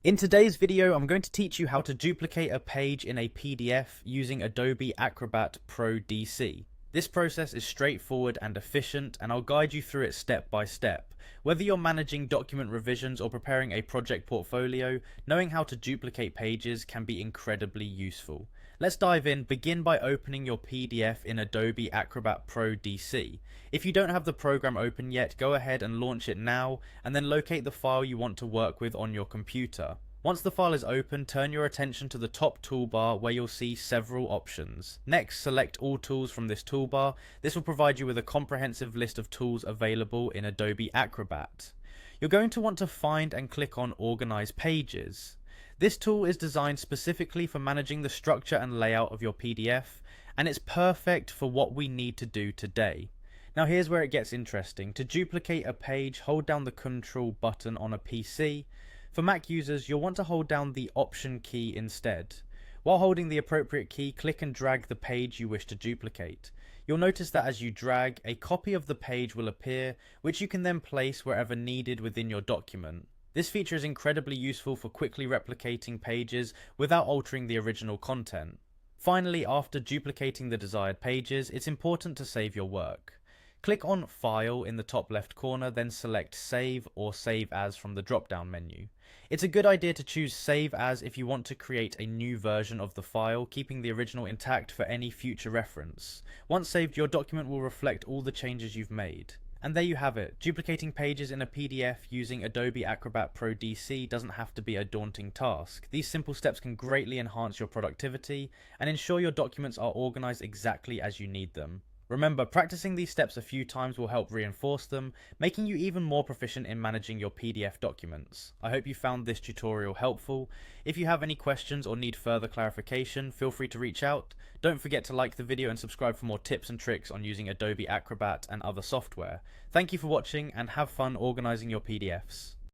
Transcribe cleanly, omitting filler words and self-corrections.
In today's video, I'm going to teach you how to duplicate a page in a PDF using Adobe Acrobat Pro DC. This process is straightforward and efficient, and I'll guide you through it step by step. Whether you're managing document revisions or preparing a project portfolio, knowing how to duplicate pages can be incredibly useful. Let's dive in. Begin by opening your PDF in Adobe Acrobat Pro DC. If you don't have the program open yet, go ahead and launch it now, and then locate the file you want to work with on your computer. Once the file is open, turn your attention to the top toolbar where you'll see several options. Next, select all tools from this toolbar. This will provide you with a comprehensive list of tools available in Adobe Acrobat. You're going to want to find and click on Organize Pages. This tool is designed specifically for managing the structure and layout of your PDF, and it's perfect for what we need to do today. Now here's where it gets interesting. To duplicate a page, hold down the Control button on a PC. For Mac users, you'll want to hold down the Option key instead. While holding the appropriate key, click and drag the page you wish to duplicate. You'll notice that as you drag, a copy of the page will appear, which you can then place wherever needed within your document. This feature is incredibly useful for quickly replicating pages without altering the original content. Finally, after duplicating the desired pages, it's important to save your work. Click on File in the top left corner, then select Save or Save As from the drop-down menu. It's a good idea to choose Save As if you want to create a new version of the file, keeping the original intact for any future reference. Once saved, your document will reflect all the changes you've made. And there you have it. Duplicating pages in a PDF using Adobe Acrobat Pro DC doesn't have to be a daunting task. These simple steps can greatly enhance your productivity and ensure your documents are organized exactly as you need them. Remember, practicing these steps a few times will help reinforce them, making you even more proficient in managing your PDF documents. I hope you found this tutorial helpful. If you have any questions or need further clarification, feel free to reach out. Don't forget to like the video and subscribe for more tips and tricks on using Adobe Acrobat and other software. Thank you for watching and have fun organizing your PDFs.